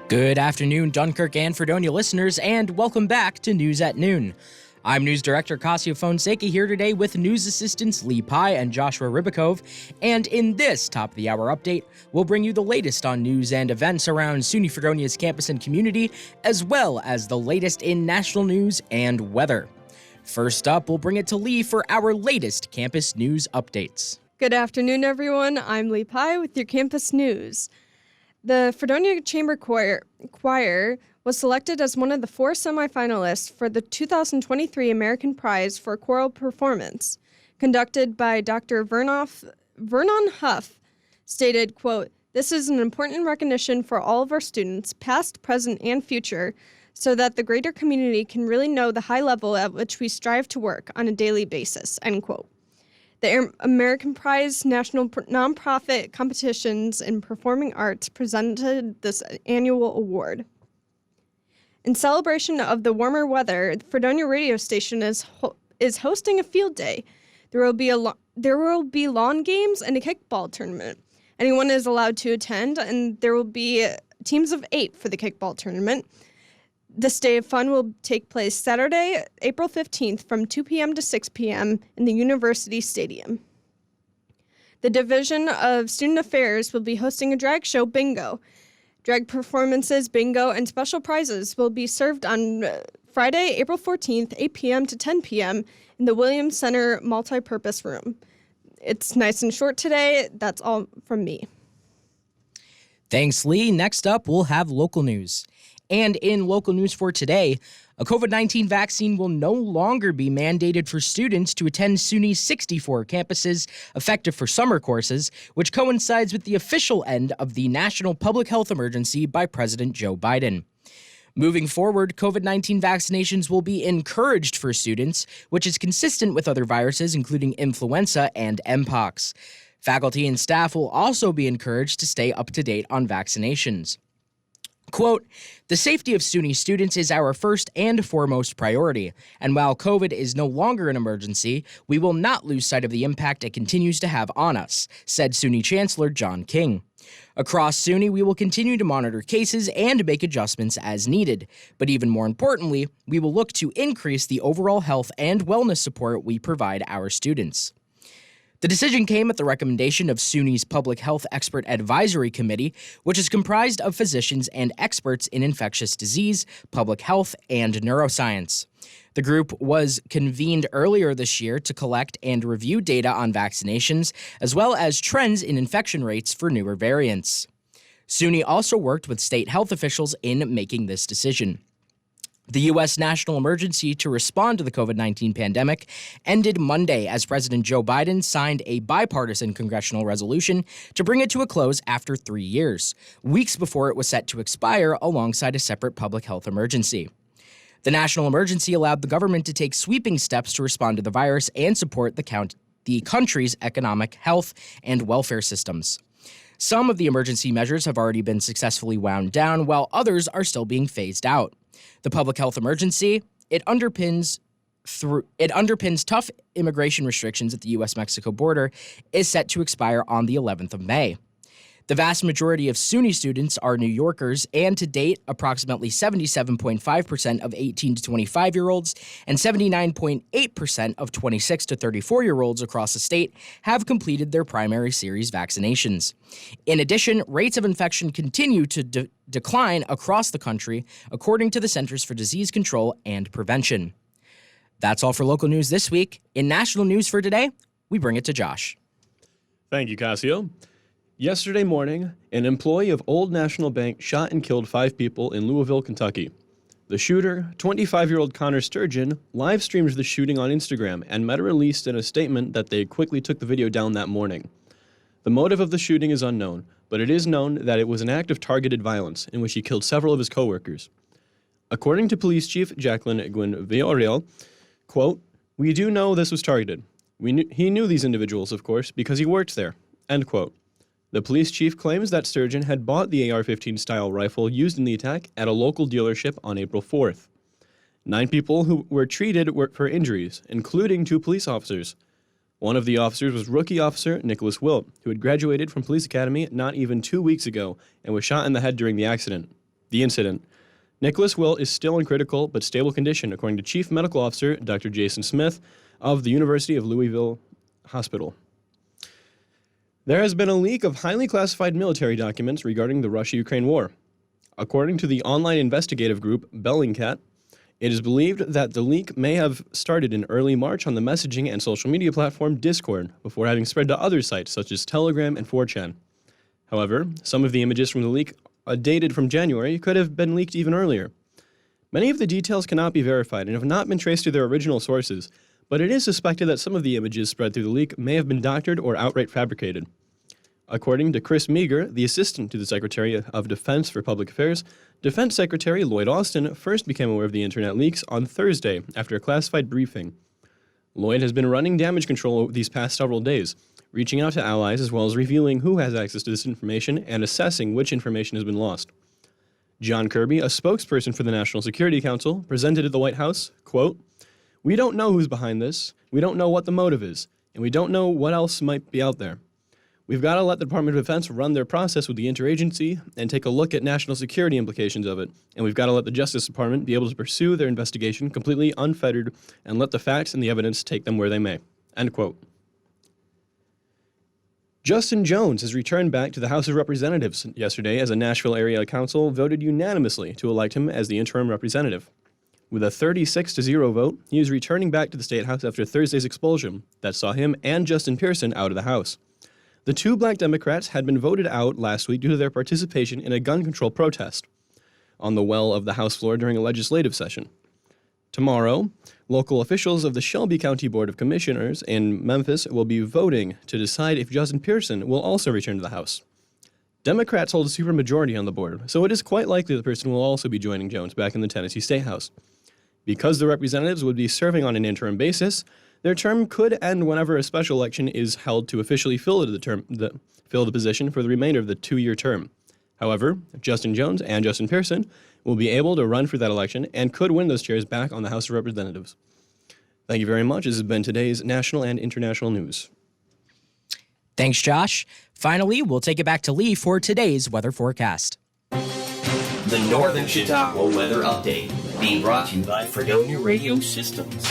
Good afternoon, Dunkirk and Fredonia listeners, and welcome back to News at Noon. I'm News Director Cascio Fonseca here today with news assistants Lee Pye and Joshua Ribakove, and in this top of the hour update, we'll bring you the latest on news and events around SUNY Fredonia's campus and community, as well as the latest in national news and weather. First up, we'll bring it to Lee for our latest campus news updates. Good afternoon, everyone. I'm Lee Pye with your campus news. The Fredonia Chamber Choir was selected as one of the 4 semifinalists for the 2023 American Prize for Choral Performance, conducted by Dr. Vernon Huff, stated, quote, "This is an important recognition for all of our students, past, present, and future, so that the greater community can really know the high level at which we strive to work on a daily basis," end quote. The American Prize National Nonprofit Competitions in Performing Arts presented this annual award. In celebration of the warmer weather, the Fredonia radio station is hosting a field day. There will be lawn games and a kickball tournament. Anyone is allowed to attend, and there will be teams of 8 for the kickball tournament. This day of fun will take place Saturday, April 15th from 2 p.m. to 6 p.m. in the University Stadium. The Division of Student Affairs will be hosting a drag show bingo. Drag performances, bingo, and special prizes will be served on Friday, April 14th, 8 p.m. to 10 p.m. in the Williams Center Multipurpose Room. It's nice and short today. That's all from me. Thanks, Lee. Next up, we'll have local news. And in local news for today, a COVID-19 vaccine will no longer be mandated for students to attend SUNY's 64 campuses, effective for summer courses, which coincides with the official end of the national public health emergency by President Joe Biden. Moving forward, COVID-19 vaccinations will be encouraged for students, which is consistent with other viruses, including influenza and Mpox. Faculty and staff will also be encouraged to stay up to date on vaccinations. Quote, "The safety of SUNY students is our first and foremost priority, and while COVID is no longer an emergency, we will not lose sight of the impact it continues to have on us," said SUNY Chancellor John King. "Across SUNY, we will continue to monitor cases and make adjustments as needed, but even more importantly, we will look to increase the overall health and wellness support we provide our students." The decision came at the recommendation of SUNY's Public Health Expert Advisory Committee, which is comprised of physicians and experts in infectious disease, public health, and neuroscience. The group was convened earlier this year to collect and review data on vaccinations, as well as trends in infection rates for newer variants. SUNY also worked with state health officials in making this decision. The U.S. national emergency to respond to the COVID-19 pandemic ended Monday as President Joe Biden signed a bipartisan congressional resolution to bring it to a close after 3 years, weeks before it was set to expire alongside a separate public health emergency. The national emergency allowed the government to take sweeping steps to respond to the virus and support the country's economic, health, and welfare systems. Some of the emergency measures have already been successfully wound down, while others are still being phased out. The public health emergency, it underpins tough immigration restrictions at the U.S.-Mexico border, is set to expire on the 11th of May. The vast majority of SUNY students are New Yorkers, and to date, approximately 77.5% of 18 to 25-year-olds and 79.8% of 26 to 34-year-olds across the state have completed their primary series vaccinations. In addition, rates of infection continue to decline across the country, according to the Centers for Disease Control and Prevention. That's all for local news this week. In national news for today, we bring it to Josh. Thank you, Cascio. Yesterday morning, an employee of Old National Bank shot and killed 5 people in Louisville, Kentucky. The shooter, 25-year-old Connor Sturgeon, live-streamed the shooting on Instagram and Meta released in a statement that they quickly took the video down that morning. The motive of the shooting is unknown, but it is known that it was an act of targeted violence in which he killed several of his coworkers. According to Police Chief Jacqueline Villarreal, quote, "We do know this was targeted. He knew these individuals, of course, because he worked there," end quote. The police chief claims that Sturgeon had bought the AR-15 style rifle used in the attack at a local dealership on April 4th. 9 people who were treated for injuries, including 2 police officers. One of the officers was rookie officer Nicholas Wilt, who had graduated from police academy not even 2 weeks ago and was shot in the head during the accident. the incident. Nicholas Will is still in critical but stable condition, according to Chief Medical Officer Dr. Jason Smith of the University of Louisville Hospital. There has been a leak of highly classified military documents regarding the Russia-Ukraine war. According to the online investigative group Bellingcat, it is believed that the leak may have started in early March on the messaging and social media platform Discord, before having spread to other sites such as Telegram and 4chan. However, some of the images from the leak, dated from January, could have been leaked even earlier. Many of the details cannot be verified and have not been traced to their original sources, but it is suspected that some of the images spread through the leak may have been doctored or outright fabricated. According to Chris Meager, the assistant to the Secretary of Defense for Public Affairs, Defense Secretary Lloyd Austin first became aware of the internet leaks on Thursday after a classified briefing. Lloyd has been running damage control these past several days, reaching out to allies as well as revealing who has access to this information and assessing which information has been lost. John Kirby, a spokesperson for the National Security Council, presented at the White House, quote, "We don't know who's behind this, we don't know what the motive is, and we don't know what else might be out there. We've got to let the Department of Defense run their process with the interagency and take a look at national security implications of it, and we've got to let the Justice Department be able to pursue their investigation completely unfettered and let the facts and the evidence take them where they may." End quote. Justin Jones has returned back to the House of Representatives yesterday as a Nashville Area Council voted unanimously to elect him as the interim representative. With a 36-0 vote, he is returning back to the State House after Thursday's expulsion that saw him and Justin Pearson out of the House. The two black Democrats had been voted out last week due to their participation in a gun control protest on the well of the House floor during a legislative session. Tomorrow, local officials of the Shelby County Board of Commissioners in Memphis will be voting to decide if Justin Pearson will also return to the House. Democrats hold a supermajority on the board, so it is quite likely the person will also be joining Jones back in the Tennessee State House. Because the representatives would be serving on an interim basis, their term could end whenever a special election is held to officially fill the position for the remainder of the 2-year term. However, Justin Jones and Justin Pearson will be able to run for that election and could win those chairs back on the House of Representatives. Thank you very much. This has been today's national and international news. Thanks, Josh. Finally, we'll take it back to Lee for today's weather forecast. The Northern Chautauqua Weather Update, being brought to you by Fredonia Radio Systems.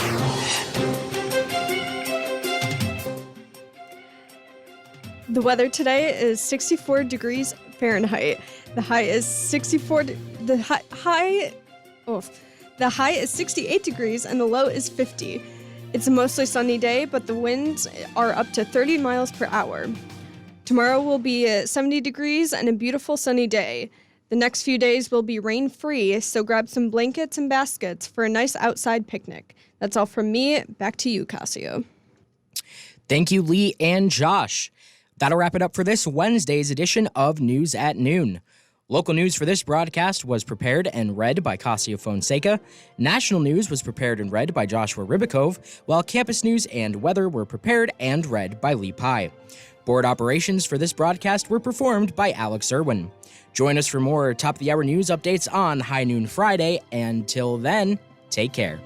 The weather today is 64 degrees Fahrenheit. The high is 68 degrees and the low is 50. It's a mostly sunny day, but the winds are up to 30 miles per hour. Tomorrow will be 70 degrees and a beautiful sunny day. The next few days will be rain-free, so grab some blankets and baskets for a nice outside picnic. That's all from me. Back to you, Cascio. Thank you, Lee and Josh. That'll wrap it up for this Wednesday's edition of News at Noon. Local news for this broadcast was prepared and read by Cascio Fonseca. National news was prepared and read by Joshua Ribakove, while campus news and weather were prepared and read by Lee Pye. Board operations for this broadcast were performed by Alex Erwin. Join us for more top-of-the-hour news updates on High Noon Friday. Until then, take care.